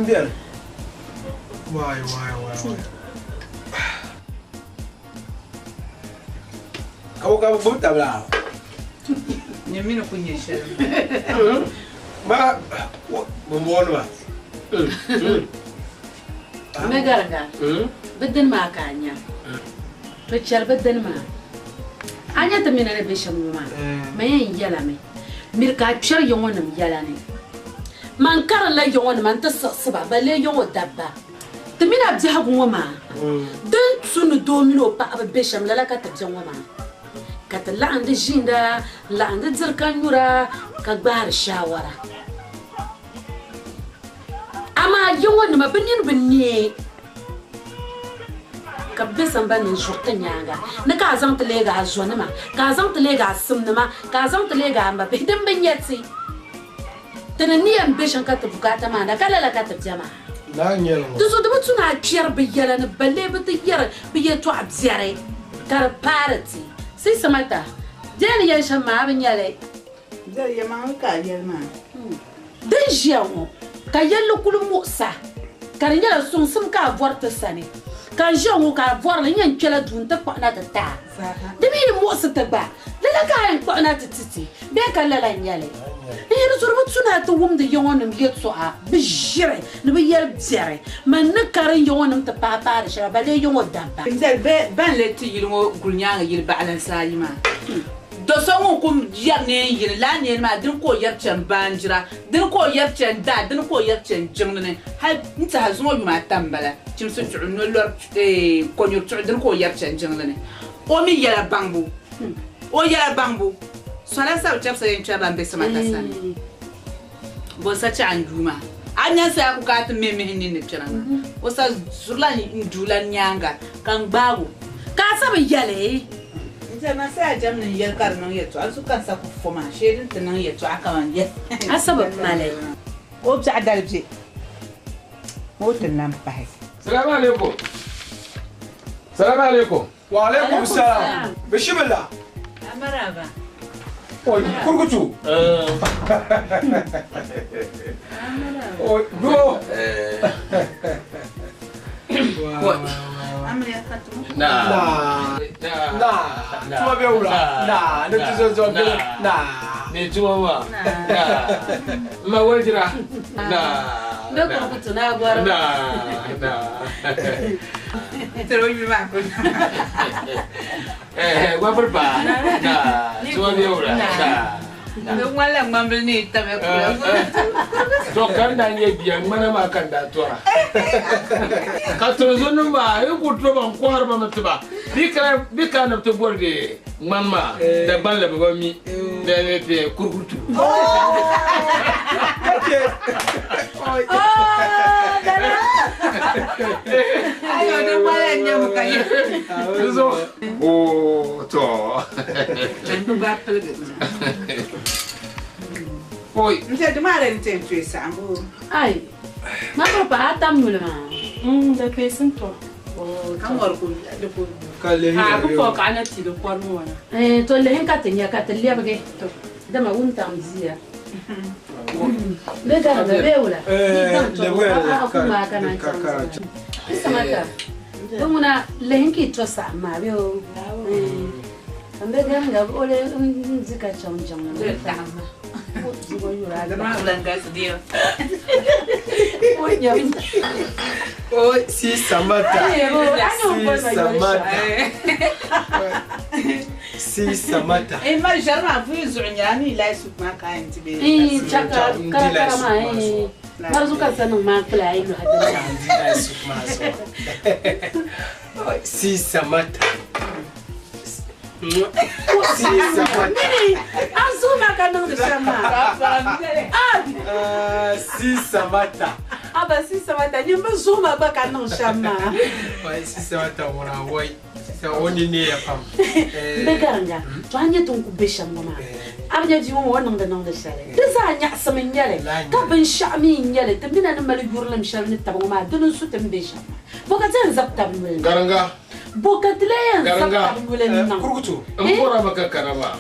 biɛni waay ka bi gbubi tabila ni mini ku nyɛ shɛli ma bin booni ma me garanga bidin ma ka nya to char bidin ma anya ta mina ne be shamu ma yen yala me mir ka char yongonam yala ne man kar la yongon man ta saba bale yongo dabba ta mina bi ha gunwa ma dan sunu domino pa be sham la ka ta janwa ma ka ta la ande jinda la ande zirkan yura ka gbar shawara ama yongon ma binin binne ka besan ban jurta nyanga na ka zan tele ga zona ma ka zan tele ga simna ma ka zan tele ga ma be dan banyati tana niyan beshan ka ta bukata ma da kala la ka ta jama la nyel to so da mutuna kiyar bi yala na balle bi ta yar bi ya to abzare kar party sai samata jani yan shan ma bin yale da ya ma ka yar ma dan jiyawo ka yallo kulum musa kar nyala sun sum ka vorta sane kan jongo ka vor la nyan kela dun ta pa na ta de mi mo sa ta ba la ka en pa na titi be ka la la nyale e ru sur bu tuna ta wum de yongon mi yet so a bi jire ne bi yer jere man ne kar yongon ta pa pa de shaba le yongo damba inzel ban le ti yilmo gulnyanga yil ba'lan sayima do songo kum yar ne yil la ne ma din ko yar chan banjira din ko yar chan da din ko yar chan jingne ha nta hazumo yuma tambala chimsu chuno lor ko nyu chu din ko yar chan jingne o mi yara bangbu o yara bangbu sala sa chapsa yin chaba mbe sama tasani bo sa cha anduma anya sa ku ka me me ni ne chana o sa zurla ndula nyanga kan bagu ka sa be yale Jana sai a jamnin yarkar nan ya to an su kansa ku foma shedin ta nan ya to aka man ya asaba malai ko bi adalje motin nan bai Salamu alaikum. Salamu alaikum. wa alaikum salam bismillah amaraba oi kurkutu oi go amriya katu nah cuma beula nah itu zo nah Ne tuma ma. Ma wajira. be ko kutu na gwara terus bi ma ko Gua berba. Tuma dia ura. no wala ngambil ni tabe ko To kan da ne biyan mana ma kan da tora. Ka to zunun ba ai ku to ban ko har ba mutuba. Bi ka na to borde mamma da ban la ba mi da ne kurkutu. okay oi ayo da wala nyam kayo Zo. Oh to. ndu ba pelge Oi. nte de mare nte tue sambo ai ma ko pa atam mulma da pesin to kan war ko de ko kalle Ah, ku fo ka na ti do por mo na. to le hen ka tenya ka tele bage to da ma wun tam zia be ga da be wala le wala ka ma ka na samata bumuna le hen ki to sa ma be o ambe ga nga ole nzika cham cham na ta ma zigo yura da ma ulan gas dio onya oi si samata si samata ma jarma fu zunyani la su ma ka ntibe chaka kara ma marzuka sanu ma kula ai lo hadda si samata azuma kana ndishama si samata aba si samata nyimba zuma ba kana ndishama oi si samata wala wai sa woni ne ya fam begaranga to anya tunku besham mama abnya jiwo wannan da nan da share da za nya samin yale ka ban shami yale tambina na mali yurlam sharni tabu ma dunun su tambesham boka zan zabta mun Garanga. bokatleyan Garanga. sabulin nan Kurkutu. Mpora maka kanaba.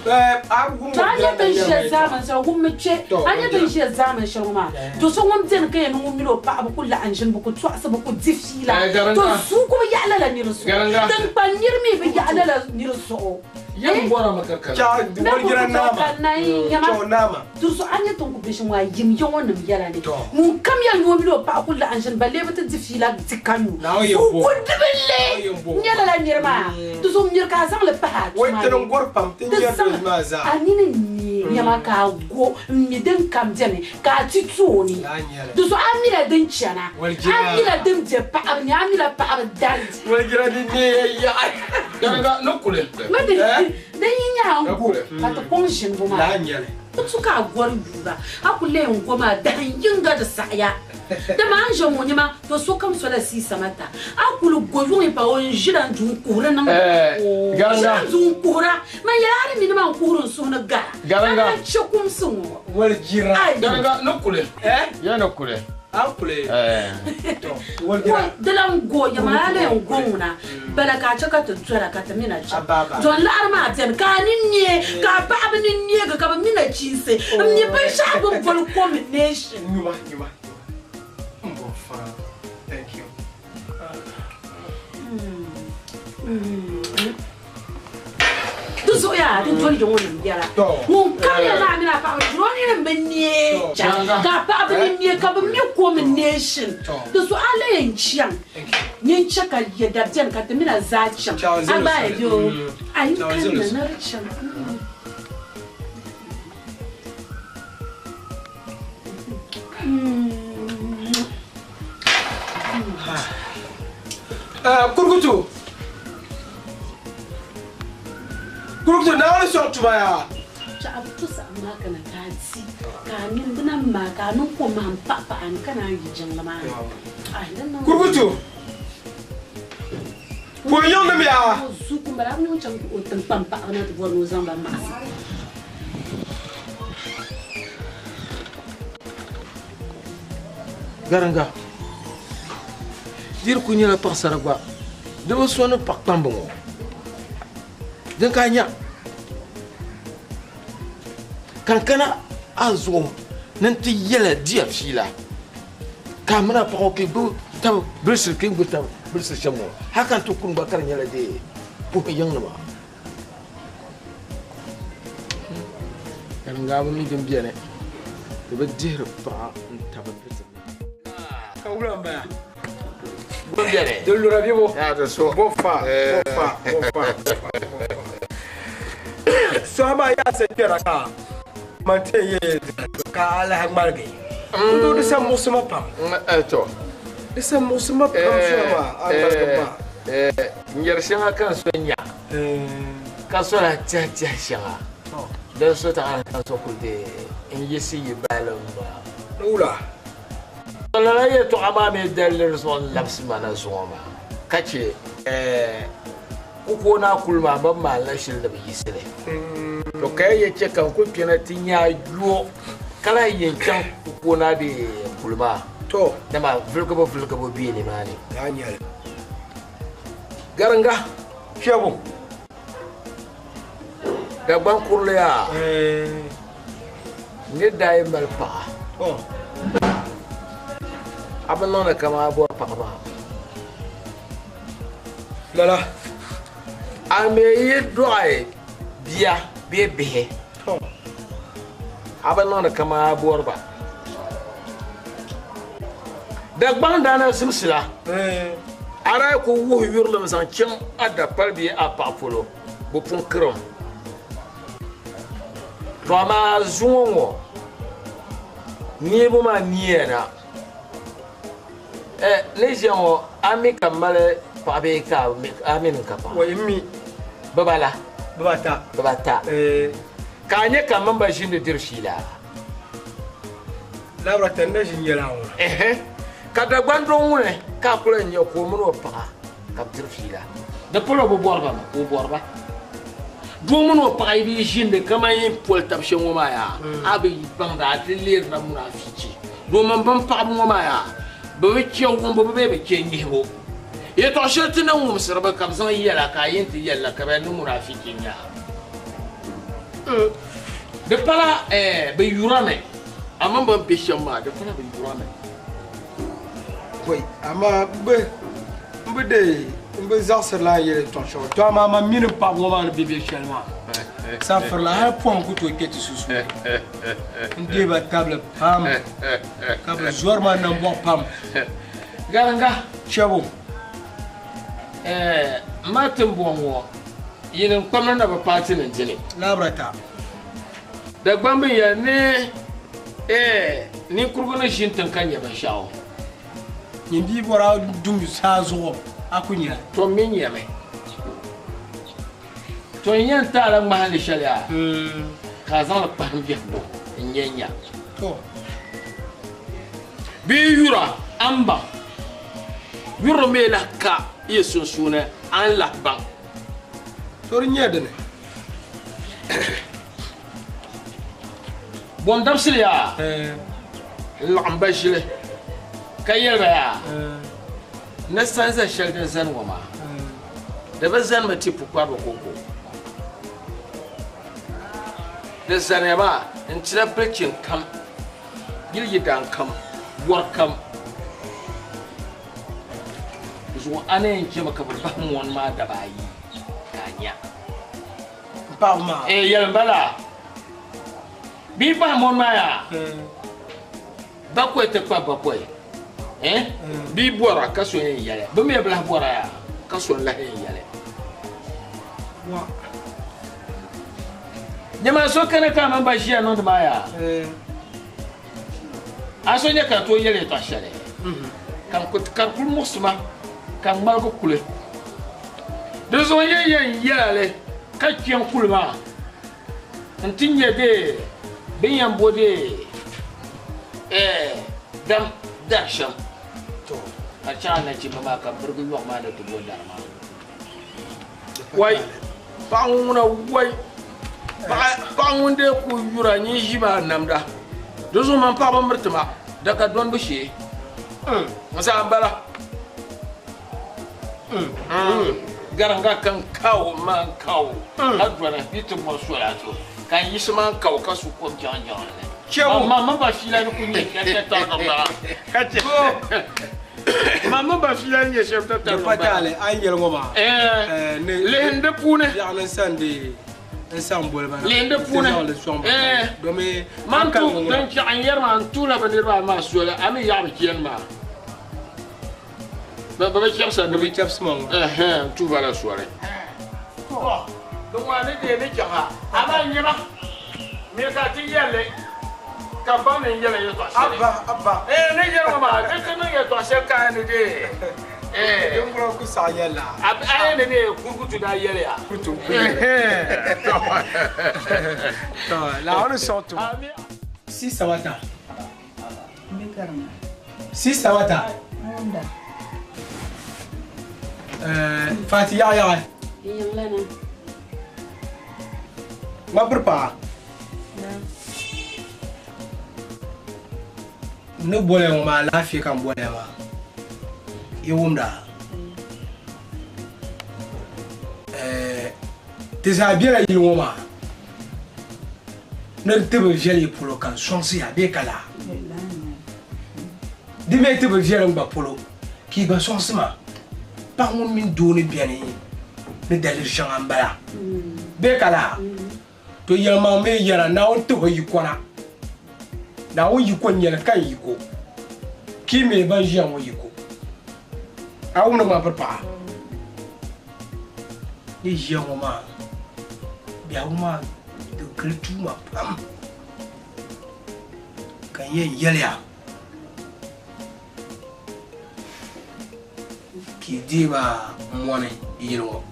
Abu to anya ban shi zaman sa gumme ce anya ban shi zaman shi ma to so ngom ten kay no milo pa abu kullu anjin bu ku to asabu ku difila to su kuma ya alala ni rusu dan panir mi bi ya alala ni rusu Yan mpora maka kanaba. Cha wargira nama. Cha nama. to so anya ton ku bishin wa yim yon wonum yala ne mu kam ya no milo pa kullu anjin balle bata difila tikanu ku dibille nyala la nirma to so mir ka sang le pa Wai tanon gorpam tin ya do maza. anini ni nyama ka go mi den kam jene ka tituni to so amira den chana amira den je pa abni amira pa abdan Wargira di ne ya. Garanga nokule. ma de nya ngo ka to conscience bo ma La nyale. to ka gor duba akule ngo ma dan yinga da saya da ma anje mo nyama to so kam so la si samata akulu goyo e pa on jiran du kura na Garanga. du kura ma yare mi ma kurun so na ga Garanga. chokum sun Wargira. Garanga nokule. Ya nokule. Ampule. ko Wargira. dalan go ya ma le ngona bala ka chaka to tsara ka ta mina cha don la arma ten ka ninye ka ba ba ninye ga ka ba mina chise ni ba sha bon fol combination Nyuma. Mbofa. Thank you. tu so ya tu joli jongo ni biara mun ka ya na mina pa drone ni benye cha ka ba ba ninye ka ba mi combination tu so ale enchian ni chaka ya da jan ka ta mina za cha aba yo ayi kan na richa Kurkutu. Kurkutu na wani sortu baya. cha abu tu sa ma kana kati kamin dinan ma kanun ko ma papa an kana yijin lama ai dan nan Kurkutu. Ko yon na miya. su kun bara mun can ko tan pampa na to borno zamba ma Garanga. Dir kunya la paksara gwa. Dewa suana pak tambongo. Dan kanya. Kan kana azo nanti yela dia fila. Kamera pa ko bu taw brisel king bu taw brisel chamo. Hakan to kun bakar nyala de. Pu yang nama. Garanga ba mi dem biene. Ba dir pa tabar brisel. Kaulan baya. Biene. Dell'ora vivo. Adesso Bofa. So ama ya se kera ka. Mante ye ka ala hagmarge. Ndo de sa musuma pam. to De sa musuma pam shama. Albarka. Nyer shanga kan sonya. Ka so la cha shanga. Dan so ta kan so kulde in yesi yibalum. Ula. La ya to amame dalir son labs mana zoma. Kace uko na kulma ban mallan shil da bi sile. To kai ya ce kan ku kina tinya yo kala yankan uko na de kulma. To. Da ma vulkabo bi ne mani. Daniel. Garanga Shabu. da ban kurle ya ne dai malpa. Oh. Abin nuna kama abuwar fama Lala. a me yi doye biya bihe abin nuna kama abuwar ba Dagbani dana simsila ara ko wo yurlum san cin ada palbi a papolo bu pun krom to ma zuwo ni bu ma niena les gens ami kamale pabe ka amin kapa Wa yimmi. babala Babata. babata kanye kaman ba shin da dirshila Labra tanda jinyala wa. ka Dagbani don wune ka kula nya ko mun wa pa ka dirshila da polo bo borba ma ko borba do mun wa pa bi shin da kaman yin pol tabshin wa ma ya abi banda atlir na munafici do man ban pa mu ma ya ba wicce won ba be ke nyiho ye to shirti nan mu sirba kam zan yala ka yin ti yalla ka ba nu munafikin ya de pala be yurame amma ban pishan ma de pala be yurame Boy, ama mbe zasser la yele ton show. Toi ma mine pas vraiment bébé chez moi. Ça faire la un point que tu es sous. Ndé ba table pam. Table jour ma nan bon pam. Garanga Chabo. Matin bonwo yin kwamna na ba party nan jini Labrata. Dagbani ya ne ni kurguna shin tankan ya ban shawo Yindi bora dum sa zo akunya. to min ya mai to yan tara mahalli shari'a ka zama ban biya do nyanya To. bi yura amba yuro me la ka yesu suna an la ban To nyede ne. bon damsil ya lamba shile kayel ba ya na sanza shelter zan wama da ba zan mati pukwa ba koko da zan ya ba in tira breaking kam gilgi dan kam war kam zo ana yanke maka babban wani ma da bayi kanya Pas ma. yel bala bi ba mon ma ya ba ko te pa ba ko bi bora ka so yin yale ba me bla bora ya ka so la yin yale Wa. nyama so kana ka man ba shi ya no da ma ya aso nya ka to yele to shale kan ko kan kul musma kan mal ko kule de zo yin yale ka kiyan kulma antinye de binyan bode dam daksham To. a chana ci ba ka burgu yok ma da tubo da ma wai ba nguna wai ba ngunde ku yura ni jiba namda dozo man pa ba murtuma daga don bushe masa ambala garanga kan kawo man kawo adwana bitu mo sola to kan yisman kawo kasu ko janjan ne Chabo. mama ba fila ni kunye kete ta ba kace mama ba fila ni chef ta ta De patale an yel ngoma. Ne le hende pune ya nan sande ensemble bana. le hende pune Do me man tu dan ci an yer man tu la banir ba ma sola ami ya bi kien ma ba chef sa Do be chef small. tu va la soirée donc on est des mecs là ama nyeba me ka ti yele ka ba ne yele yo to Abba. ne yele ma de ke ne yo to se ka ne de Ngro ku sa yela. ab ay ne de kurkutu da yele ya Kutu. To, la on sort. Si sawata. Si sawata. Fati ya. Yang lana. Ma berpa. Ne bole ma lafiya kan bole ma. Iwumda. Tisabira yiwoma. Ne tebe jeli polo kan sonsi abe kala. Dime tebe jeli ngba polo ki ba sonsi ma. Pa mun min doni biani. Ne dalir shangambala. Be kala. To yelma me yara na on to yikona. Na on yikon yela kan yiko. Ki me ban jian on yiko. Awuna ma papa. Ni jian ma. Bia uma de kretu ma pam. Kan ye yelia. Ki diba mwane yiro.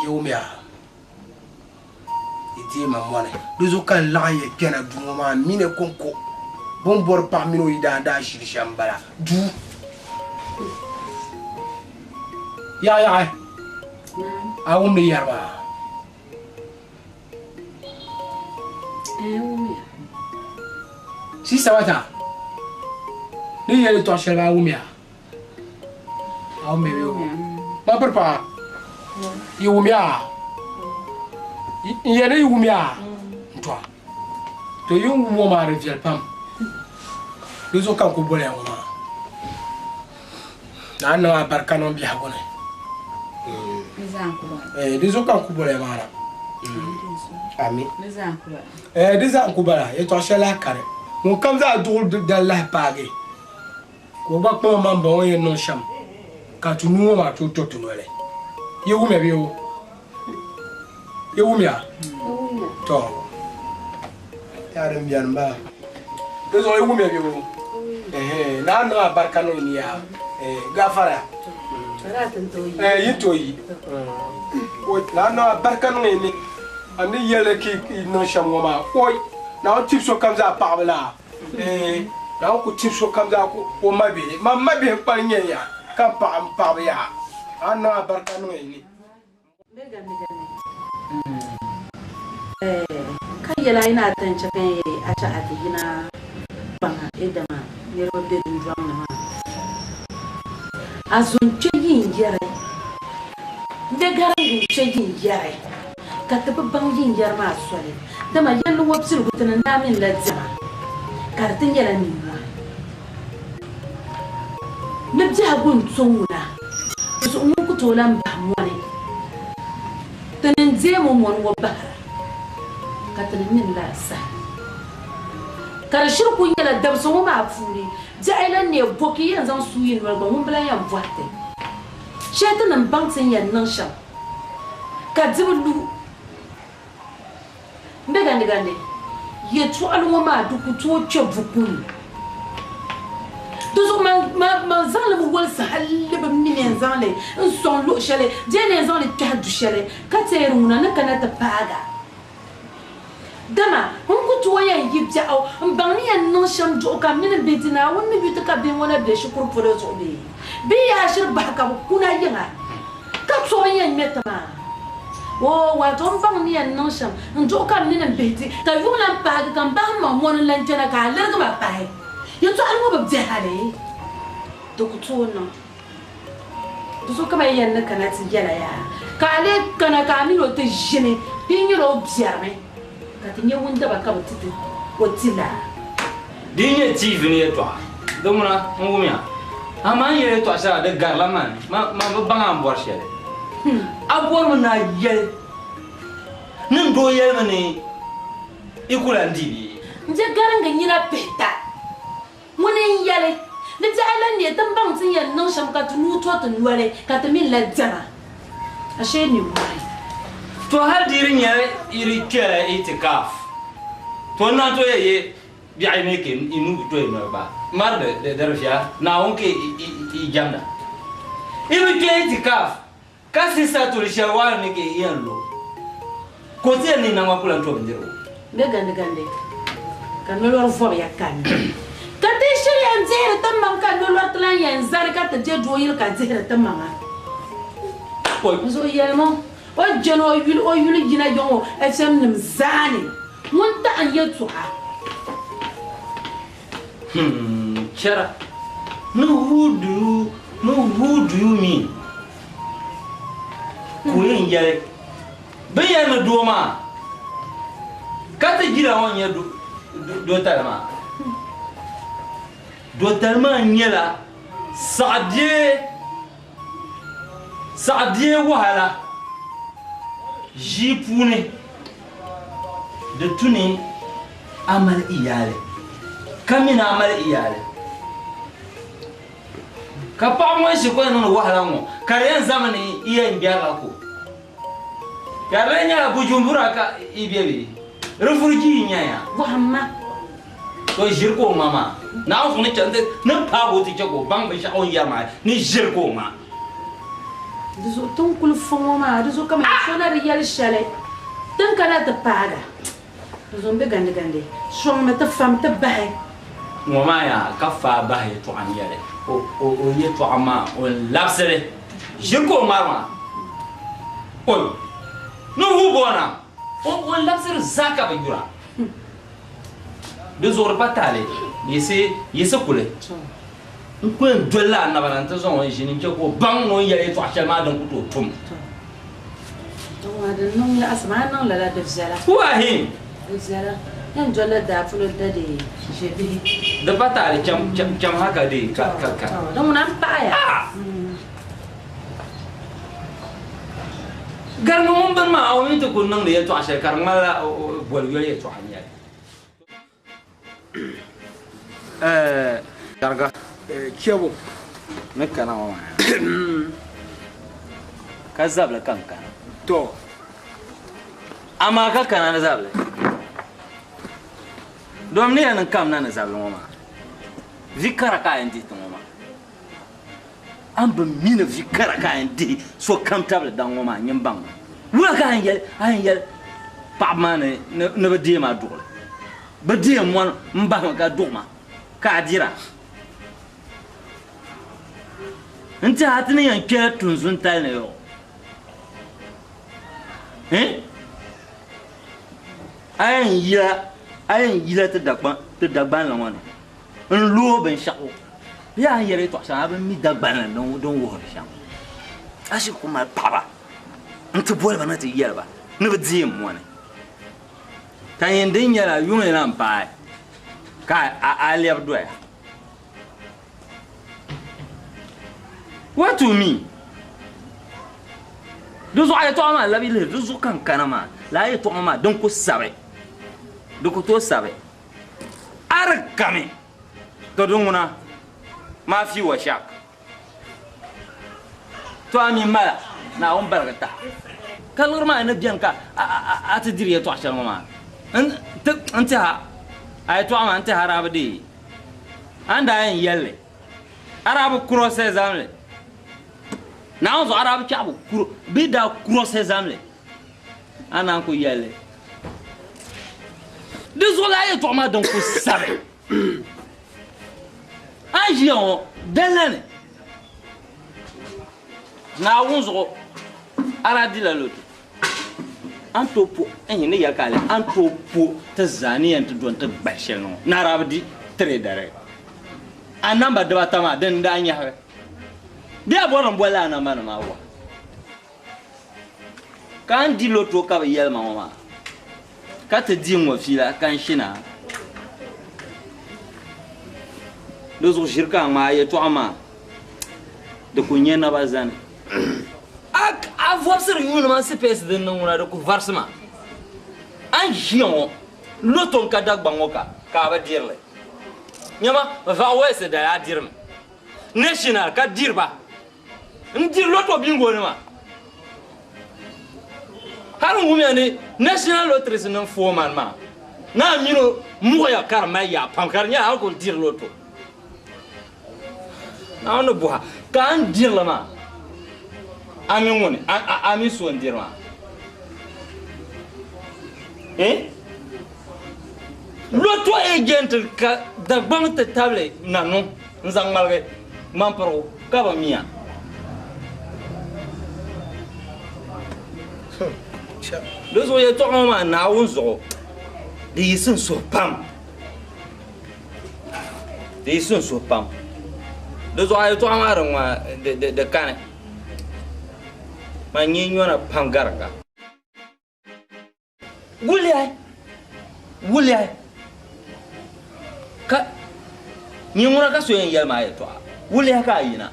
Yomia. Iti ma mwane. Dozo kan la ye kena du ma mine konko. Bon bor pa mino ida da shambala. Du. Ya. Awum ni yarba. Umi. si sabata ni yele to shela umia aw me yo ma perpa yumia yele yumia toi to yung mo ma reviel pam dozo kan ko bole mo na na barkanon bi habone dozo kan ko bole mara ami deza kubara e to shela kare mo kam za dul dalla page ko ba ko man ba won non sham ka tunu ma to nole yewu me bi o yewu mi a to ya dem bian ba dozo yewu me bi o na na barkano ni ya gafara yitoyi o na na barkano ni ani yele ki non sham wama koy na tip so kam za pabla na ko tip so kam za ko mabe pa nyenya ka pa ya ana barkano ni kan yela ina tance kan acha atigina banga edama yero de ndwang na azun cheyin yare de garangu cheyin yare kataba bangin yarma swale dama yallu wabsir gutana namin lazima kartin yala nimwa nabja gun tsunguna su mun ku tolan bamwane tanin zemu mon wabara katin min la sa karashir kun yala dabso ma furi jailan ne boki yanzan suyin walba mun blan yan boate shaytanan bangtin yan nan sha kadibulu gande ye tu alwo ma du ku to chevukun dozo ma zale mo wal sahalle ba minen zale son lo chale jene zale ta du chale kateruna na kana ta paga dama hon ku to ya yibja au mbani yan no sham do ka min betina won mi bitu ka bin wala be shukuru foro so be ya shir ba ka kuna yanga ka to yan metama oh wa ton bang ni an non sham ndo ka ni nan beti ta yu lan pa kan ba ma mon lan jana ka la ga ba pai yo to almo ba je hale to ku to no to so ka ba yan na kana ti jala ya ka le kana ka mi no te jene bin yo biarme ka ti nyewunda ba ka botiti wotila dinye tv ni to domuna ngumya amanye to asha de garlaman ma banga mbor shele abor na yel nan do yel mani ikula ndibi nje garanga nyina peta munin yale ne jailan ne dan bang tin yan non sham ka tunu to tunwale ka tamin la jana ashe ni mai to har dirin ya iri kera itikaf to na to ye bi ay mekin inu to no ba mar de darfiya na onke i jamna iri ke itikaf kasi sa to rishawa ne ke yanlo ko te ni na makula to ndiro gande kan lo fo ya kan ka te shiri an zere tamman kan lo tlan yan zar ka ta je joyil ka zere tamman ko zo yelmo o jeno o yul gina jongo fm nim zani mun ta an yetu ha chara no who do you mean kuyin yare bayan doma kata jira wanya do talma nyela saadie wahala jipune de tuni amal iyale kamina amal iyale kapa mo shi ko non wahala mo kare zamani iya mbiara ko yarenya bujumbura ka ibebe refurji nyaya wahamma to jirko mama na o fune chande na pago ti jago bang be sha on yama ni jirko ma dizo ton kul fongo ma dizo kama sona riyal shale tan kana ta paga dizo be gande shong ma ta fam ta bahe mama ya kafa bahe to an yale o ye to ama o lapsere jirko mama on no hu bona o lapsere zaka be jura de zor patale yese kule ko dolla na balanta zon jini ke ko bang no yele to achama dan ko to tum wada non la asma non la de zala wahi zala yan dolla da fulo da de jebi de patale cham haka de ka don nan pa ya garma mun ban ma awin to kun nan de to achal karma bol yele to hanya Garga. Kiyabo. Me kana wa. Ka zabla kanka. To. Amma ka kana na zabla. Dom ne nan kam na zabla mama. Vikara ka indi to mama. Am ba mina vikara ka indi so kam tabla dan mama nyim bang. Wa ka an yel pa ma ne ba die ma dole. Ba die mo mbang ka doma. Ka dira. Nti hatini yan kɛ tunzun tal ne yo ayen yila te dagban la ŋɔni n loo binshɛɣu yaa yɛli tɔɣu shɛŋa bin mi dagban la din wuhiri shɛŋ a shi ku mali paɣaba n ti boli ba na ti yɛli ba ni bi diim mɔni ka yin din nyɛla yuŋ na n paai ka a lɛbi doya. What to me? Dozo ay to ama labi le dozo kan kanama la ay to ama donc ko sabe donc to sabe ar kame to dunguna ma fi wa shak to ami mala na on barkata kalur ma na bianka atidiri to achal mama anta ay to ama anta harabdi anda en yelle arabu cross examle na on zo arabu chabu kuro bida cross examle ana ko yelle désolé to ma donc ko sabe ajion delane na on zo aradi la loto antopo enye yakale antopo tazani ent don te bashel no na arabdi trader anamba de batama den danya dia boron bola na mana mawa kan di loto ka yel mama ka te di mo fila kan shina dozo shirka ma ya to ama de kunye na bazan ak avopsir yunu man space den nuna de ku varsma an jion loto ka dagbangoka ka ba dirle nyama va wese da ya dirme national ka dirba ndir loto bingo ne ma haru ngumi ani national lottery nan foman ma na mino moya karma ya pankar nya ha ko dir loto na ono buha kan dir la ma ami ngone ami so ndir ma loto agent ka da bang te table nanu nzang malge mamparo ka ba mia dozo ye to ma na wonzo de yisun so pam dozo ay to ma ranwa de kane ma nyi nyona pam garga wuliay ka ni mura ka so yen yel ma yeto wuliya ka yina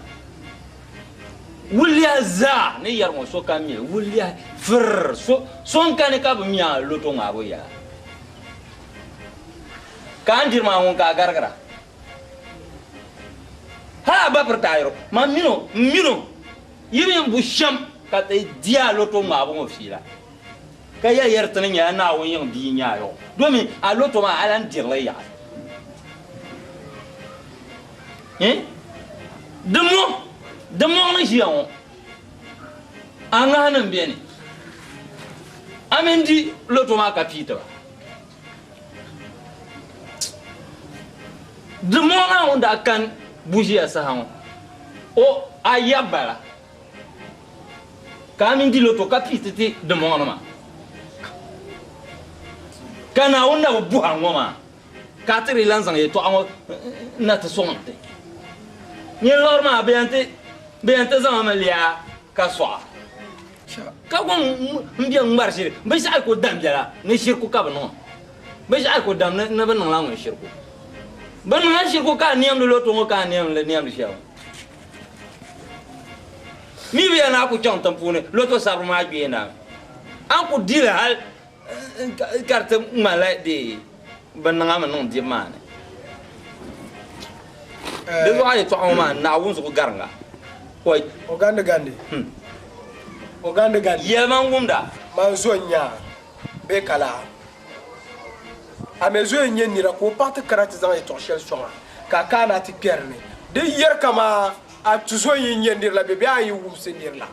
wuliya za ne yar mo so ka mi wuliya fr so kan ka bu mi a loto ngabo ya kan dir ma won ka gargara ha ba pertairo ma mino yimi bu sham ka te dia loto ngabo mo fila ka ya yer tan nya na won yin bi nya yo domi a loto ma alan dir la ya de mo na jion anga nan biene amendi loto ma kapita de mo na onda kan bougie asa han o ayabala kamendi loto kapita ti de mo na ma kana onda buha ngoma katri lanzang ye to ango na ta sonte ni norma bente zama malia ka so ka gon mbiang marshir be sa ko dam jara ni shirku ka bano be sa ko dam na ban la ngo shirku ban na shirku ka niam lo to ka niam le niam shaw mi be na ko chon tampune lo to sabu ma bi na an ko dira hal carte mala de ban nga ma non di mane de wa ye to ma na won so garanga koy Oganda gande. Oganda gande. ye man gumda Manzonya be kala. Amezo nye nira ko parti karate zan eto shel songa. Ka kana ti kerne. De yer kama a tuzo nye ndir la bebe ayi wumse ndir la.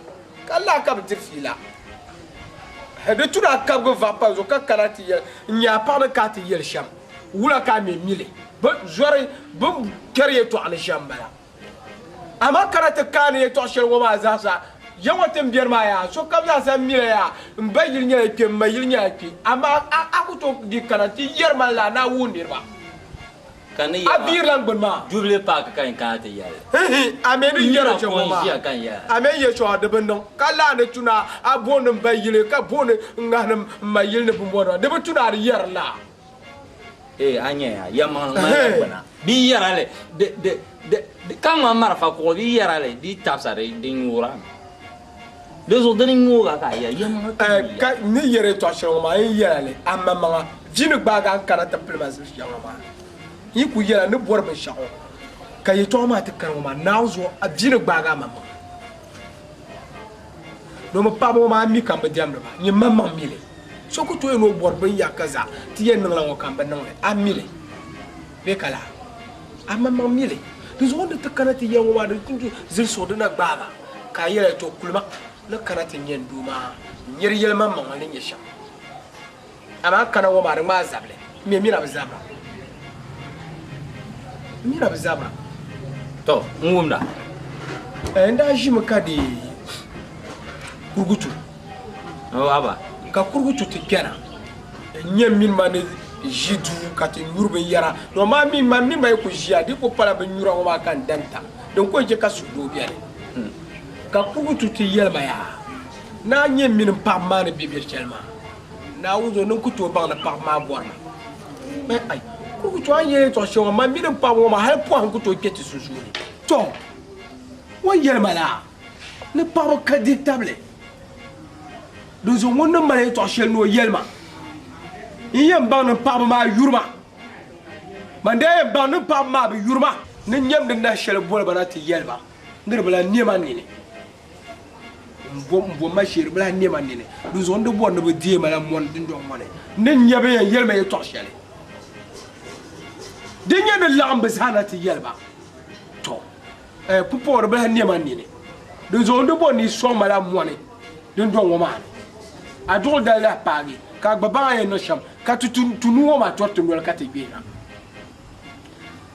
Kala ka bitir fila. Hebe tuna ka go va pas o ka karate yer nya pa de kati yer sham. Wula ka me mile. Ba jore bum kere to ala sham bala. Ama karate kan eto shel wo ma zasa. Yawa tembier ma ya so kam za sa mile ya mba yilnya ke ma yilnya ke ama akuto di kanati yerma la na wundir ba kani abir lan bon ma double pack kan te yale ameni yero cho ma kan ya amen ye cho de bendon kala ne tuna abon mba yile ka bon nganam ma yilne bu modo de tuna yer la anya ya ma bana bi yarale de kan ma marfa ko bi yarale di tapsare di ngura deux autres n'ont pas ya ka ni yere to shiro ma yele amma ma jinu gbaga kana ta plmas shiro ma yi ku yela ne bor be shiro ka yi to ma ta kan ma nauzo a jinu gbaga ma no ma pa ma mi kan be diamdo ba ni mamma mile so ku to no bor be ya kaza ti yen nan la kan be nan a mile be kala amma ma mile deux autres ta kana ti yan wa de zil so de na gbaga ka yele to kulma le karate nyen duma nyer yelma ma le nyesha ama kana wo ma ma zable mi na bazabra to ngumda nda jima kadi kurgutu aba ka kurgutu ti kena nyem min ma ne jidu kati nyurbe yara no ma mi ko jia di ko pala be nyura wo ma kan danta donc ko je ka su do biale ka kurgutu ti yelma ya na nyem min pa ma ne bibi chelma na wuzo non ko to ba na pa ma borna mais ay kurgutu an ye to show ma min pa wo ma hal po an ko to keti susu to wo yelma la ne pa ko kadi table do zo wonna ma ne to shel no yelma yem ba na pa ma yurma mande ba na pa ma be yurma ne nyem de na shel bol ba na ti yelma ndir bala niema ni mbo mashir bla niema ni du zo ndo bo no be die mala mon din do mone ne nyabe yelma ye to shel de nyene lambe sana ti yelma to pupo bla niema ni du zo ndo bo ni so mala mone din do wo ma a dol da la pagi ka baba ye no sham ka tunu wo ma torto no ka te bina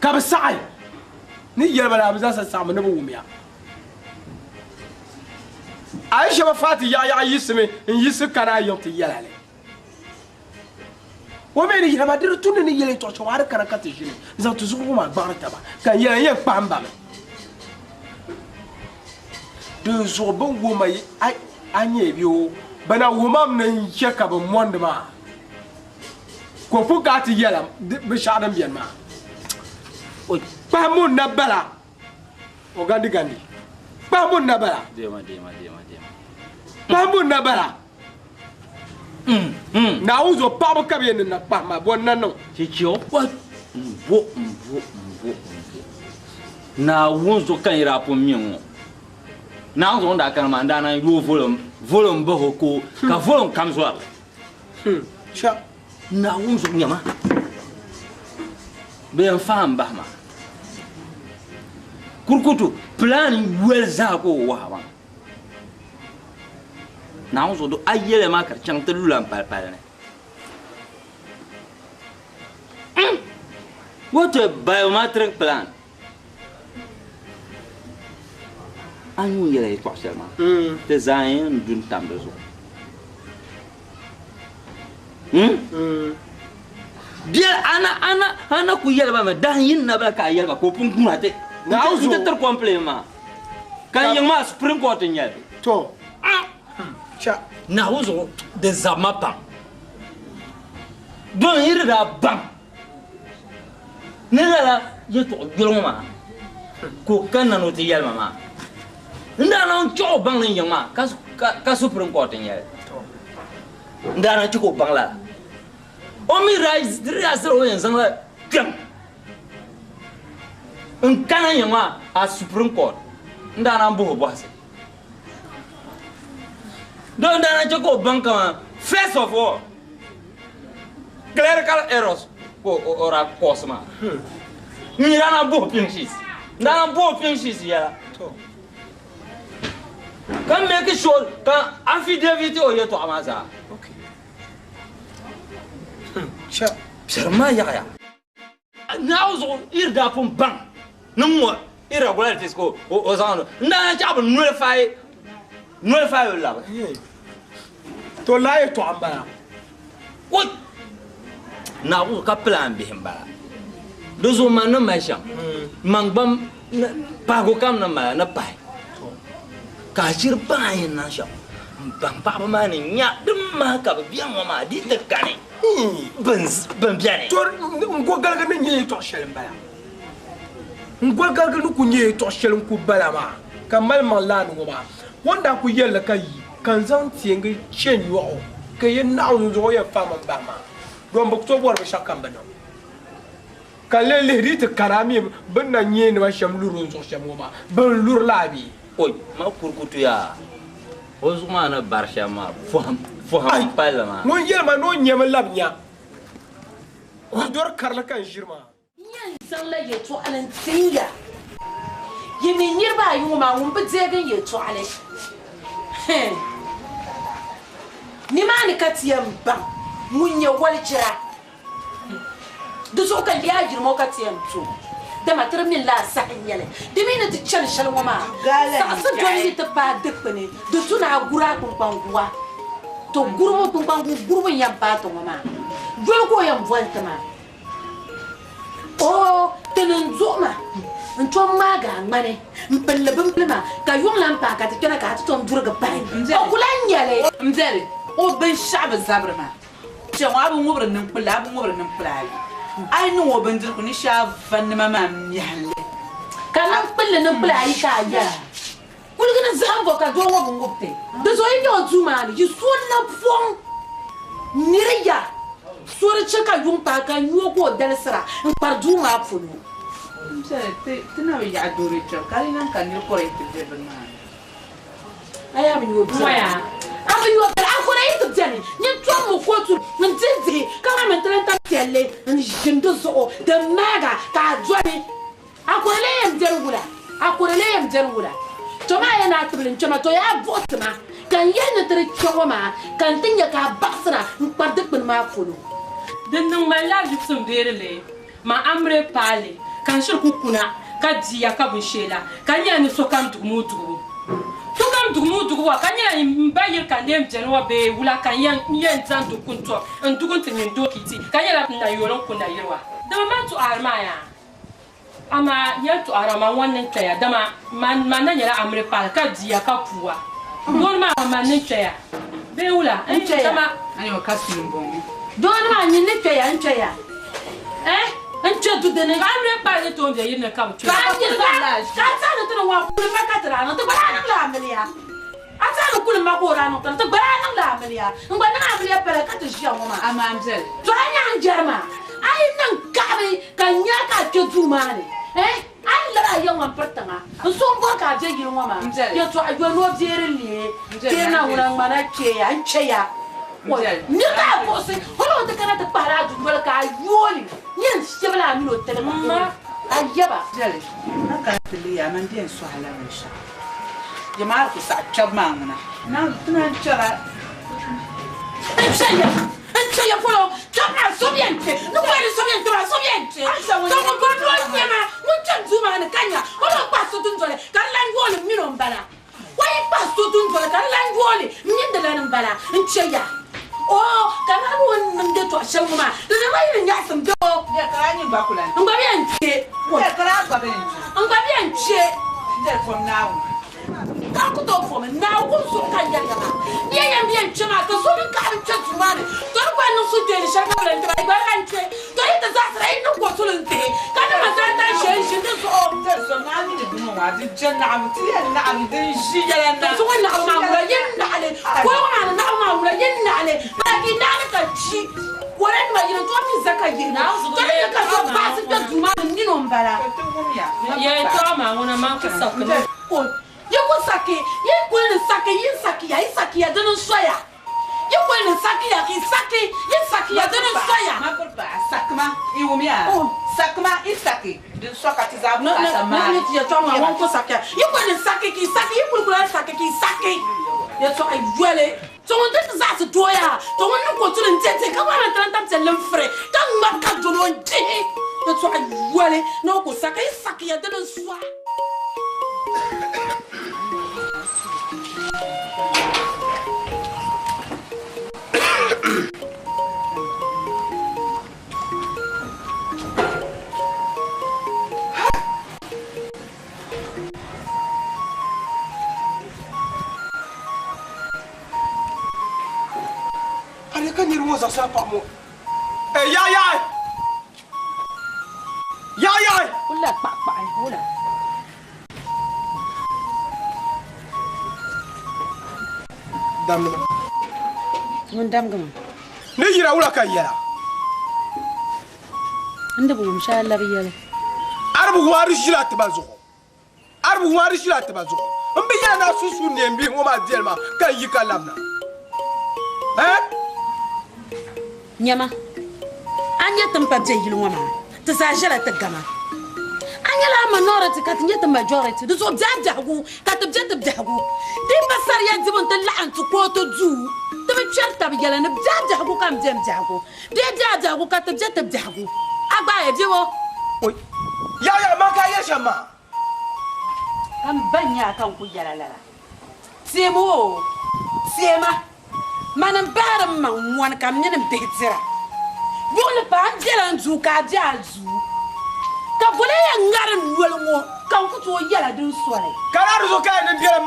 ka ba sai ni yelma la ba sa sa ne bo wumia Aisha ba fati ya yisme yisu kana yonti yelale wo me ni yaba dir tunu ni yele to war kana ka te jini za to zugo ma barata ba ka ye pamba me de zo bon wo mai anye biyo bana wo mam na ye ka ba monde ma ko fu ka ti yelam be shadam bien ma o pa mun na bala o gandi pa mun na bala dema pa mun na bala na uzo pa bo ka bien na pa ma bon nan chicho what mbo na wonzo kan ira po mienwo na uzo nda kan ma nda na yo volum bo ko ka volum kam zo cha na wonzo nyama be fam ba ma kurkutu plan wel za ko wa na uzo do ayele ma ka chang te lulam pal ne what a biometric plan anu yele to selma te zain dun tambezo Biar anak ku yel ba ma dan yin na ba ka yel ba ko pun kuna te. Na uzu te ter complema. Kan yang ma Supreme Court nyel. To. Cha. Na uzu de zamapa. Don yir da bam. Ne la ye to groma. Ko kan na no te yel mama. Nda na cho bang ni yang ma ka Supreme Court nyel. Nda na chuko bang la. Omi rise dirasa o yang sangla gam. Nkana yang ma a Supreme Court. Nda na mbo boase. Don nda na chuko bang kama first of all clerical errors ko ora kosma. Ni na mbo pinchis. Nda na mbo pinchis ya. Kan make sure kan affidavit o yeto amaza. Okay. Cha. Sharma ya. Now zo irda pum bang. Nmo irregularities ko o zano. Nda cha bu nullify la. To la to amba. What? Na u ka plan bihim ba. Dozo man na masham. Mangbam pa go kam na ma na pai. Kacir bayan na sha bang papa mani nya dum ma ka biang ma di tekane ban biane To ngo galga ne nyi to shelin bala. Ngo galga nu ku nyi to shelin ku bala ma. Kamal man la nu ma. Wanda ku yella kai kan zan tienge chen yo. Ke yen na nu zo ya fama ba ma. Do mbok to bor be shakam bano. Kale le ri te karami ban na nyi ne wa sham luru zo sham ma. Ban lur labi. Oi ma kurkutu ya ozuma na barsha ma foham pala ma Mon yelma no nyama labnya. Dor karla kan jirma. Yan san la ye to alan tinga. Ye me nirba yu ma mun be zegan ye to ale. Ni ma ni katiyam bang mun ye waljira. Do so kan ya jirmo katiyam to. Dama termin la sahin yele. Dimina ti chan shalwa ma. Sa sa joni ta pa dekpene. Do tuna gura kun pangwa. To gurmo kun pangu gurmo yam pa to mama. Jol ko yam volta ma. Oh, tenen zoma. Ntom maga ngane. Mpelle bimplema ka yung lampa ka tikena ka tom durga pai. O kulan yele. Mzere, o ben shab zabrama. Chewa abu ngobra nmpula abu ngobra nmpula. Ai no obendir ko ni sha fan mama mihalle Kana pelle no pla yi ka ya. Kulgina zambo ka do ngo ngopte. Do so yi o zumani yi so na fon. Niriya. So re cheka yung ta ka nyu ko delsra. Par duma fulu. Mzere te na ya dori cho kali nan kan ni ko rete de bana. Aya mi yo Moya. Abi yo tra ko re itu jani. Ni to mo ko tu ntinzi ka ma mentrenta tele. Ni jindo so de maga ka jwani. Akorele yam jerugula. Akorele yam jerugula. Toma ya na tublin choma to ya botma. Kan yen tere choma kan tinya ka basra mparde kun ma fulu. Den nung mala jipsum derele. Ma amre pale. Kan shir kukuna. Ka diya ka bunshela. Kan ya ni sokam dugumu dugumu. Sokam dugumu dugumu wa kan ya mbayir kan dem jenwa be wula kan yan zan dukunto. Ndukun tin ndo kiti. Kan ya na yoron kuna yirwa. Dama man tu arma ya. Ama ya tu arama wannan taya dama man na yara amre pale ka diya ka puwa. Don ma man taya. Be wula dama Ani wa kasim bon. Don ma ni ne tya ntya. Ntya du de ne. amre pale to nje yirne kam tu. Ka ni ka ta no to wa ku ma ka tra no to ba na la amelia. Ata no ku ma ko ra no to ba na la amelia. Ngba na amelia pele ka to jia mo ma. Ama mzere. To anya njerma. Ai nan gabe ka nya ka ke du mane. Ai la ya wan pertanga. So ngo ka je yiro mo ma. Yo to ayo no jere li. Ke na wura ngana ke ya ncheya. Ni ka ko se holo te kana te para du bel ka yoli. Nyen shebla mi no tele ma. Ayaba. Mzere. Naka tili ya man den so hala insha. Jama'ar ku sa chabma ngana. Na tuna chara. Ncheya folo. Chama sobiente. No puede sobiente, la sobiente. Como por no nyama. Mucha zuma ne kanya. Holo paso tunjole. Kala ngole mi no mbala. Why paso tunjole kala ngole. Nyendela mbala. Ncheya. Oh, kana won nde to shalma. Dede ngai ni nyasam do de kara ni bakula ngba bien che de kara ba ben ngba bien che de from now ka ku do fo me na ku so ka ya ya ye ya bien che ma ka so ni ka che tu ma ne to ko no so de ni shaka blen tra ba kan che to ita za sra ino ko so lente ka na ma ta she de so na ni de mo wa di janna am ti na am de shi ya na so na ma mu yen na ale ko na ma mu yen na ale ba ki na ka chi What am I going to do? Zaka yina. Tell you ka so pass it to ma ni no mbara. Ye toma una manca sacca. You go sake, you go in sake, you sake, ya sake ya don't soya. You go in sake ya ki sake, you sake ya don't soya. Ma por ba sakma iwumia. Sakma isake. De soka tiza No, sama. no, you toma won ko sake. You go in sake ki sake, you go in sake ki sake. You so I really so on that is as doya. To won ko to ntete ka wa na 30 tell frère. Ka ma ka jono nti. You so I really no ko sake ya don't soya. Ale kan yiri woza sa pa mo. Ya. Kula pa kula. Damna. Mun dam gama. Ne yira wula ka yara. Anda bu insha Allah biyale. Arbu wari shila tabazo. Arbu wari shila tabazo. Mbe yana susu ne mbi ngoma dielma kan yika lamna. Nyama. Anya tampa je yilu ngoma. Tsa jara ta gama. Anya la minority ka tinya ta majority. Do so jajagu ka tabjata bjagu. Di basar ya jibon ta la'an tu ko to ju. Ta bi charta bi yala ne jajagu kam jem jagu. Di jajagu ka tabjata bjagu. Agba e jewo. Oi. Ya maka ya shama. Kan banya kan ku yala la. Semo. Sema. Manan baram man wan kam nyen mbetira. Yole ba jela nzu ka jazu. Ka bole ya ngaran wolmo kan ku to yala din sore. Kala ruzo ka ne biela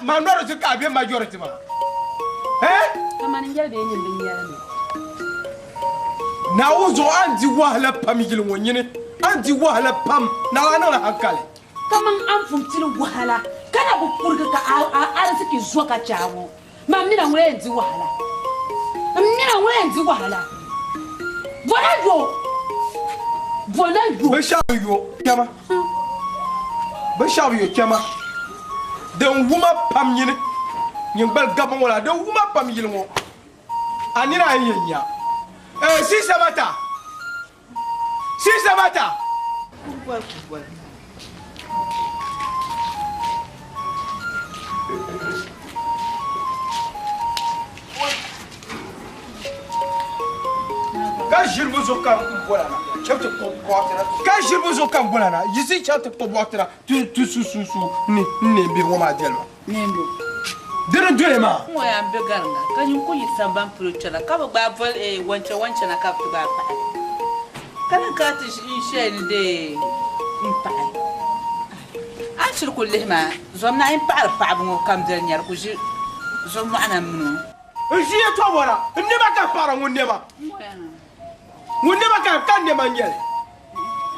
ma ndoro zu ka be majority ma. Kaman ngel be nyen bin yala ne. Na uzo anti wahla pam yil wonyene. Anti wahla pam na la hankale. Kaman an fumtil wahala. Kana bu purga ka arziki zuwa ka chawo. Ma mina ngwenzi wahala. Mina ngwenzi wahala. Voilà yo. Beshabiyo kema. Beshabiyo kema. Den wuma pam yini. Nyimbal gabon wala den wuma pam yini mo. Anina yenya. Si sabata. Kubwa. Ka jirbuzo kan bolana. Chapte ko boatera. Ka jirbuzo kan bolana. Yisi chapte ko boatera. Tu su ni bi woma delma. Nembo. Dere ma. Mo ya be garanga. Kan yin ko yisamba prochela. Ka ba vol wancha na ka ba pa. Kana ka ti she ni de impa. Ashir kulle ma zomna impa bu kam der nyar ku ji zomna ana munu. Jiye to wala. Ne ba ka para wonne ma. Wonne ba ka kan ne mangel.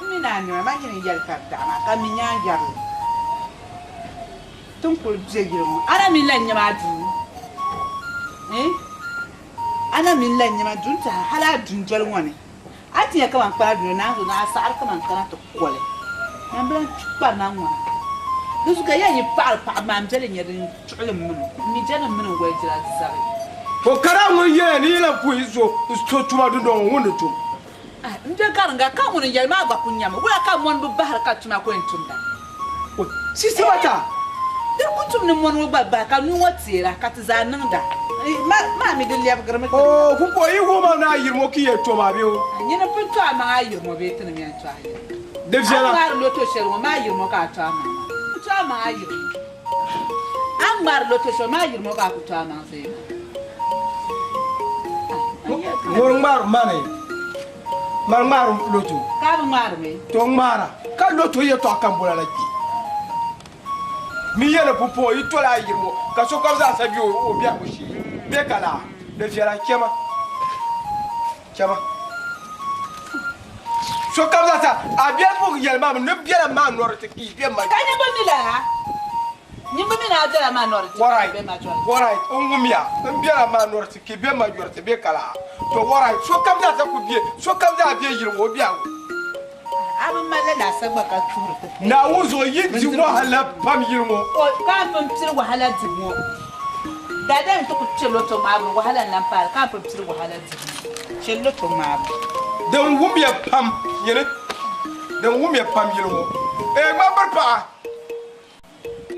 Mina ni ma ngini yel ka dama ka mi nyanjar. Tun ko jegiro mo. Ana mi len nyama du. Ana mi len nyama du ta hala dun jol woni. Ati ya ka man para du na zo na asar ka man kana to kole. Nambla pa na ngwa. Dusu ka ya yi pa ma mjele nyere chule mun. Mi jana mun ngwe jira sare. Ko kara mo ye ni la puizo sto tuma do wono to. Nje karanga ka mun yel ma ba kunyama. Wala ka mon bu bahar ka tuma ko entunda. Si sabata. Dir kutum ni mon ba ka nu watira ka tzanin da. Ma mi dille ab garme. Oh, kumpo yi woma na yirmo ki ye to ma be o. Nyina pinto ama ayirmo be tin mi anto ayi. Devjela. Amar loto shermo ma ayirmo ka to ama. To ama ayirmo. Amar loto shermo ma ayirmo ka to ama se. Ngor mar mane. Marmarum loto. Ka marme. To mara. Ka loto ye to akambola la ki. Mi yele popo ito la yirmo. Ka so comme ça sabi o bia ko shi. Be kala. De fiera kema. Kema. So comme ça a bien pour yelma ne bien ma norte ki bien ma. Ka nya bami la. Nyimba mi na dala ma norte. Warai. Ongumia. Bien ma norte ki bien ma jorte be kala. To warai. So comme ça ku bien. So comme ça bien yirmo bia. Abu mala la sagba ka turu. Na wuzo yidi wahala pam yirmo. O ka pam pir wahala dimo. Dada to ku chelo to mabu wahala nan par ka pam pir wahala dimo. Chelo to mabu. Dan wumya pam yene. Dan wumya pam yirmo. Mabar pa.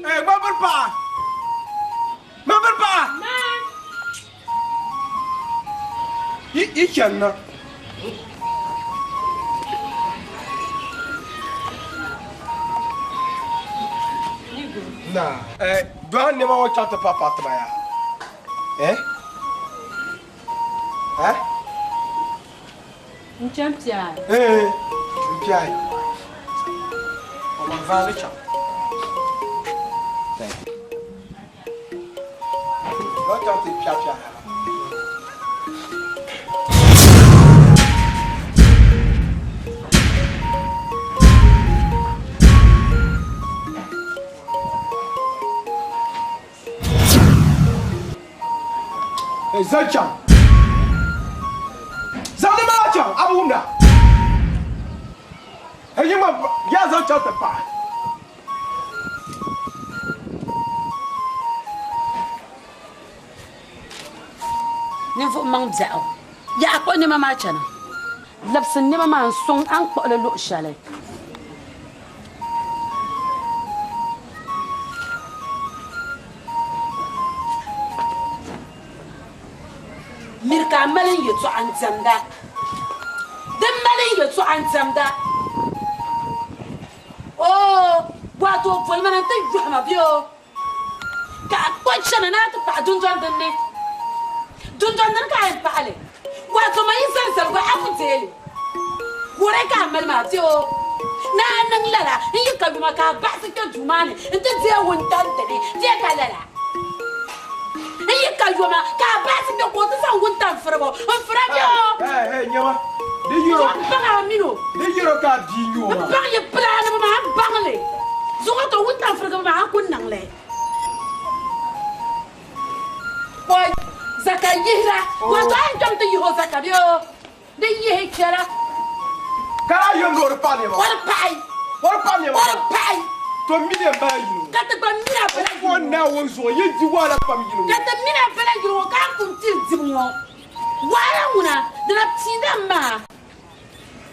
Mabar pa. Mabar pa. I kenna. Na, doan ne ma wa chata papa tma ya. Champion. Champion. On va faire le chat. Va tenter pia. Zacham. Zanimacham, Abunda. And you must get out of the park. Never mount down. Ya, I never matching. Loves and never man song and put a look shall it. Mirka melon you to answer that. The melon you to answer that. Oh, what to women and think you have you? Got question and out of don't join the net. Don't join the guy in Pali. What to my instance of what I would tell you? What I can't make you. Nan Lara, you can be my car back to money and the dear one done today. Dear Calera. And you can go back in the water and one time for a while. Hey, Yama. The Euro card, you bang your plan of my bangly. So what a one time for the man couldn't lay. Why, Zakayira, what I come to you, Zakayo? The ye Kara. Can I go to Panama? What a pie! What a Panama? What a pie! To me, you. Got the banana One now was so you do what a family. got the mina fella you can't continue. Why I then I've seen them ma.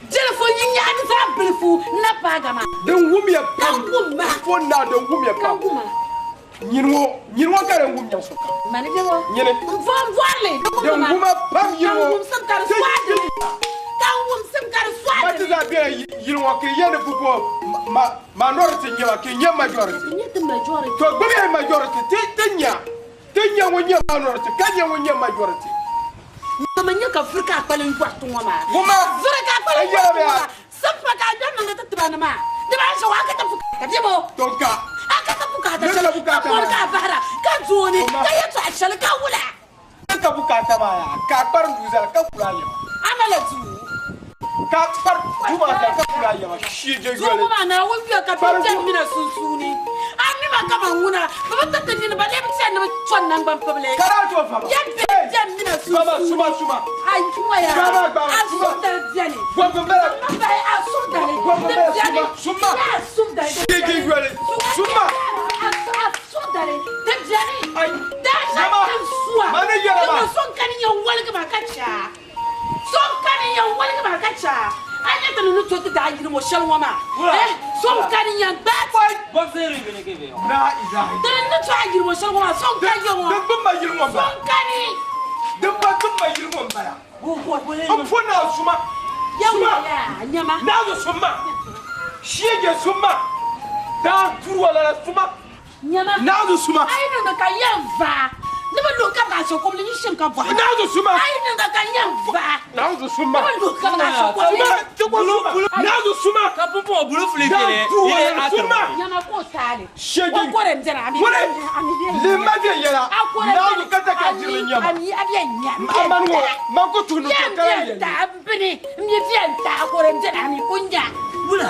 Telephone you had this apple, Napagama. The woman a pam for now, the woman a pam. You know what kind of woman? Manager, from Valley, the woman pam you some kind of swag. Some kind of swag. What is that there? You know, okay, you're the football minority, you're majority. Yet the majority. So, go ahead, majority. Tenya when you're minority, Kanya when you're majority. Mamanyaka Africa calling what to Mama. Woman, some I don't know the Banama. The man shall walk at the demo. don't go. I got the book at can't do it. I shall go. Kabukatamaya, Kapar Musa, Kapulayo. I'm a little. Kapar, Kapulayo, she did go. I won't be a couple of 10 minutes soon. I never come on, but the thing about them send them one number public. Karato, Yet 10 minutes. Suma. I saw that Jenny. What the better? I saw that. Suma. She did ready. Suma. I saw that. The Jenny. That's a so can you welcome a catcher? So can you welcome a catcher? I let them look to the AYIRIMO shell woman. So can you back? What's the reason to give you? That is right. Then the AYIRIMO shell woman. So can you want? So can he? The bottom by you one better. What will I'm for now, Suma. Yama. Now the Suma. She gets Suma. Down through a lot of Suma. Nyama. Now the Suma. I don't know. Never look at us, so combination come for. Now the Suma. I never can young back. Now the Suma. Look at us, Now the Suma. Kapupo bulu flick Now ile Suma. Yamako Sally. Shaking. What am I? Le Madia Yara. Now the Kataka Jillian. Amango. Mako to the Dabani. Mivienta, what am I? Kunya. Bula.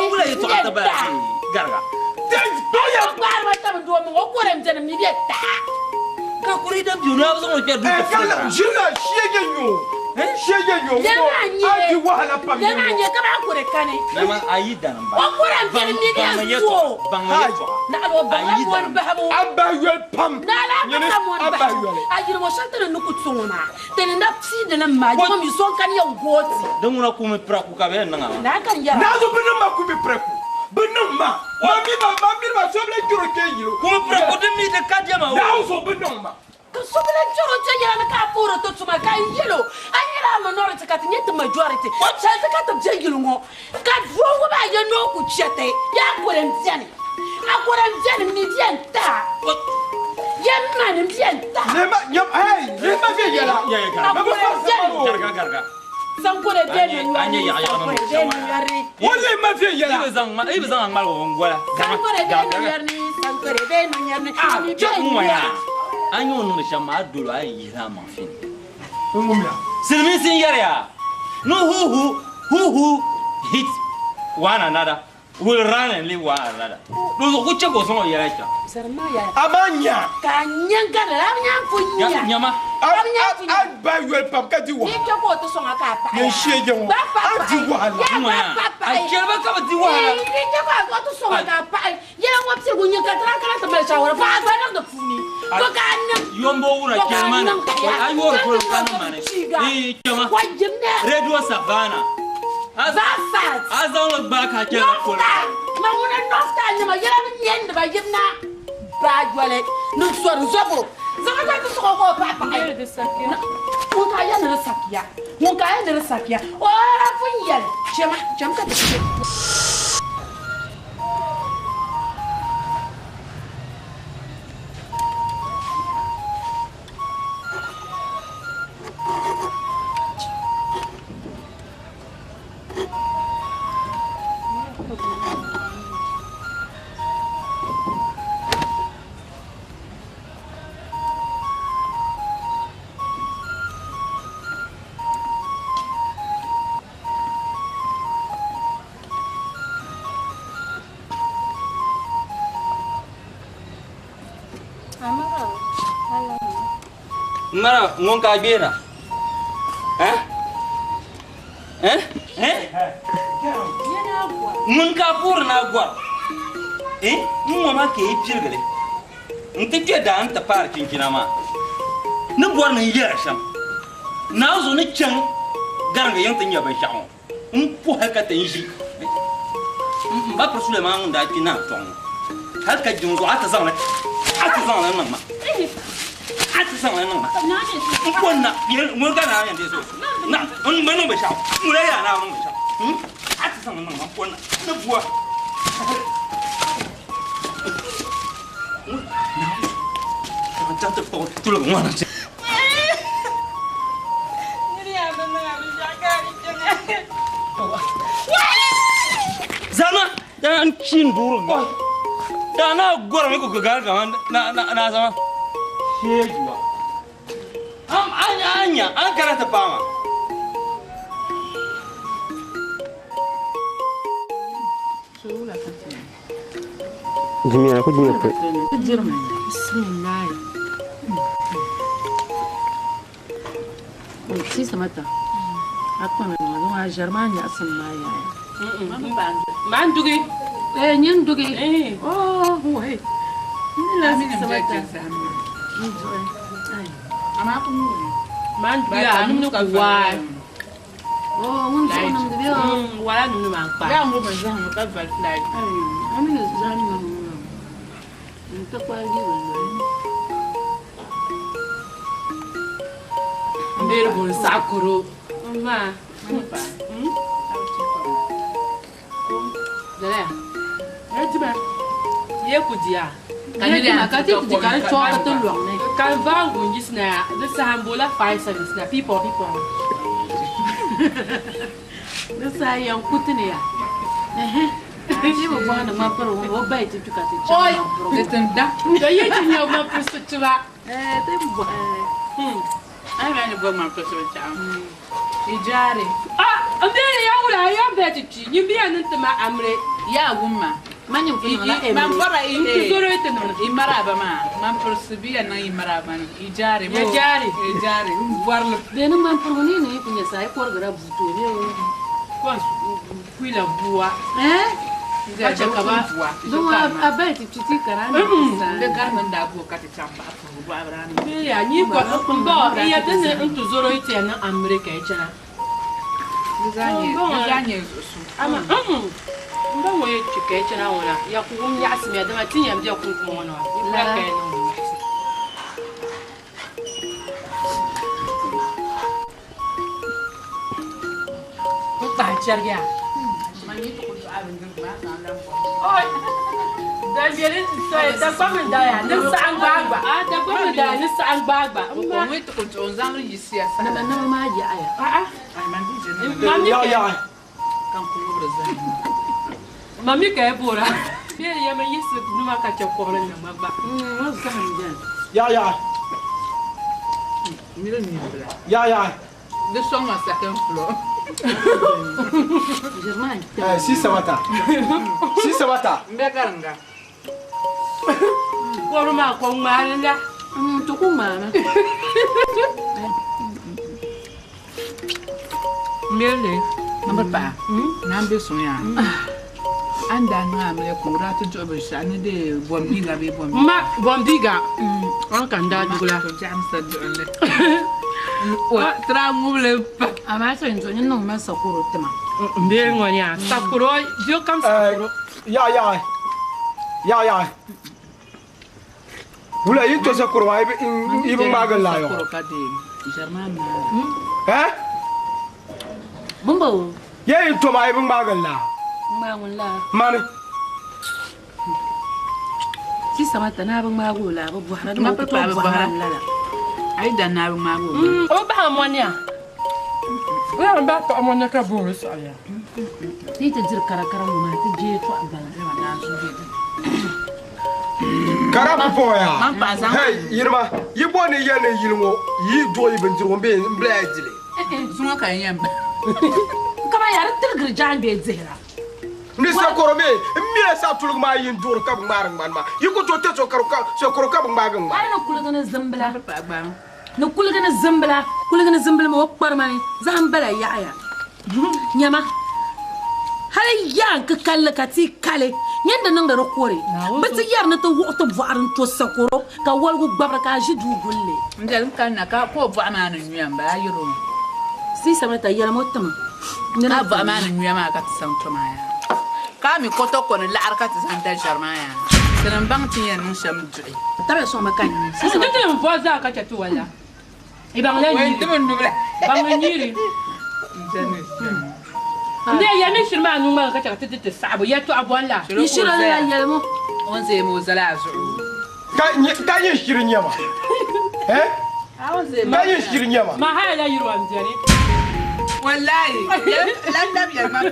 Bula itu kata bahasa garga. Thanks. Kakurida biuna sama dia dulu. Kalau jila siagenyo. Siagenyo. Adi wahala pam. Jangan kena aku rekane. Nama Aida namba. Aku orang jadi media tu. Nak ada bangun bahamu. Abayuel pam. Nala bangun bahamu. Ajir mo santa na nukut sunguna. Tenenda psi dena maji mo mison kan yang goti. Denguna kume praku kabe nanga. Nakan ya. Nazo benama kubi preku. Benama. Mami ma soble juro kenyo. Kume praku demi de kadema. Nazo benama. Sobela juro tanya na ka puro to suma ka yelo. Anyira minority ka tinye to majority. Cha ka to jengilo ngo. Ka dwo ba ye no ku chete. Ya kwere mtiani. Akwere mtiani midienta. Yemma ni midienta. Lema nyam hey, lema vie yala. Garga. Sankore denu Anya ya yari. Wole ma vie yala. Ibe zang mal ko ngwala. Sankore denu yari. Sankore denu yari. Ami Jumwa. Anyo no shama dulu AYIRIMO fin. Ngumya. Silmi sin yara. No who hit one another will run and live one another. Those who check was on yara. Sarmaya. Amanya. Kanyanga lamnya punya. Nyama. Abayuel pam kadi wa. Ni ko to songa ka pa. Ye siagenyo. Adi wahala. Ai kelba ka di wahala. Ni ko to songa ka pa. Ye ngopse gunya ka tra ta mel shawara fa ba na da funi. Ko ka nan. Yombo ura kelman. Ai wor ko kana mane. Chama. Wajimne. Radio Savana. Azafat. Azon ba ka kelba ko. Manguna nofta nyama yela nyende ba yimna. Ba jwale. Nu soru zobo. Zaka ko ko papa. Ele de sakia. Muka ya na sakia. Muka ya na sakia. Ora funyel. Chama ka. Mara ngonka bina. Ngonka pur na gwa. Mama ke ipirgale. Ntike da anta par kinkina ma. Ne bor na yera sham. Na zo ne chan garanga yanta nya ban sham. Mpo haka tan shi. Ba pro Suleiman da kina ton. Har ka jungo ata zama. Ata zama nan ma. Ata zama nan ma. Wannan mun ga na yanda so. Na mun mun ba sha. Mu da ya na mun ba sha. Ata zama nan ma wannan. Na buwa. Tu lo ngwana. Zama dan cin duru. Dana gora me ko gagar ga na zama. Shejuwa. Anya an karanta fama. Jimiya ko jimiya ko. Bismillah. Si samata. Aku na ngalo Germania asamaya. Mandugi. Nyen dugi. Oh, wait. La mini samata. Ama aku mu. Mandugi anu ko wa. Oh, mun so nam de yo. Wala nu ma pa. Ya ngo ba zan ka ba fly. Ami no zani ma no. Nta kwa gi wo. Mbere bon sakuro. Ma. Dale. Etiba. Ye kudia. Kanile akati kujikare choka to luang ne. Kan vangu njisna this hambola 5 cents na people. This I am putting here. She will want a map or bite to cut it. Oi, listen, that You eat your map to that. I ran a woman for so town. Ijari. Ah, I'm very young. I am better. You be an intimate amre. Yeah, woman. Man, you feel like a man, what I It's in Maraba, man, for Sevilla, and in Maraban, Ijari, Warlock. then a man from in your side for grabs to you. We love Bua. Don't I bet if you take around the garment that will cut it up. Yeah, you got open door. He had into Zoroite and America. Don't wait to catch an hour. Yakum Yasmia, the Martin, Yakum. Charga. The government died. This Angbagba. The government died. This Angbagba. Wait to control Zan, you see, no Maya. Mammy Cabura. Here, you may use it. No, I catch your corner in my back. Yeah. The song was second floor. Sisawata. Begaranga. Corma, Commander. To Kumana. Merely, number five. Number Sonia. And then I'm a curator to a shiny day, Bombiga, Bombiga. One can die to Jamstead. What? Tramule. I'm answering to no mess of Kurutama. Being one, yeah. Sakuro, you come. Yeah. Will I eat to Sakura even Magalayo? Eh? Bumbo. Yeah, into my even Magala. Money. Sister Matanaba Magula, I don't know my woman. Oh, Bahamonia. We are back to Amonica Boris. Need to do Caracarama to J. Carapoya. Hey, Irma, you want a young you do even to be bladly. Smoke I am. Come on, I tell John Bed there. Mr. Corome, Miss Apple, my indoor cup marma. You go to touch so Corocab Magam. I don't cool on a Zimbala. No cool on a Zimbala, cool on a Zimbala, Parmani, Zambala Yaya. Yama. Hale young Kalakati Kale, Yenda number of quarry. But the yarn to water varn to Sakuro, Kawalu Babrakaji do bully. Then can a couple of man in Yamba, you room. See some at a Yamamotum. Then have a man in Yama got some to my. Come, Kotok on a larkat is under Sharmaya. Then I'm bounty and some tree. That is so my kind. I didn't was a catch to Allah. If I'm letting you, I'm a mission man who will catch the Sabo yet to Abwala. You should have Yelmo. Once a Mozalaz. Can you hear in Yama? Eh? I was a man Yama. My higher you want, Jenny. Well, land up your man.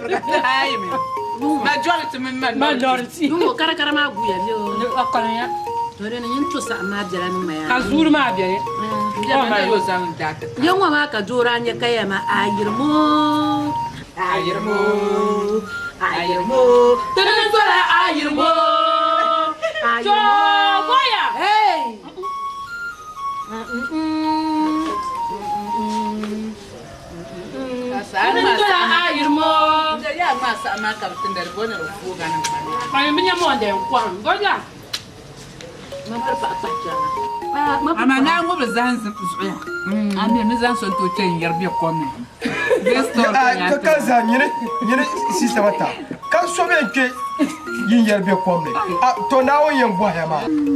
Majority. You will Caracarama, you are calling it. You're into some Madeleine. Azur Mabia. Young Mamaka Duran Yakayama, AYIRIMO. Hey! I'm now over Zan's. I'm in Zan's to change your beer coming. Kazan, sister Mata. Can't so make you be a coming. To now, young boy,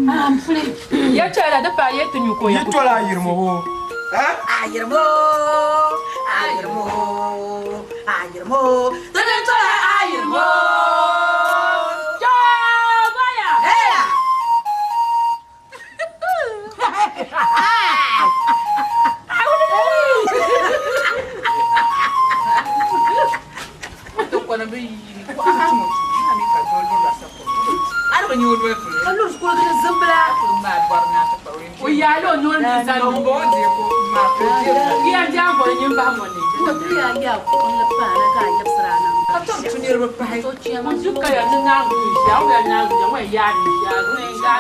I'm free. Your child at the fire to you. You told AYIRIMO. AYIRIMO. The little AYIRIMO. Hey! na be yi ko a tumo ami ka do lo la sapo ara ba nyu do fu allo school ka zambla ma bar na ta pa wen o ya lo no ni san no bo de ko ma ko je ya ja ko ni ba mo ni ko ya ya ko on la pa na ka ya srana ka to tunir ba pa to chiya ma ma duka ya na ngu ya o ya na ngu ya wa ya ni ya ne ga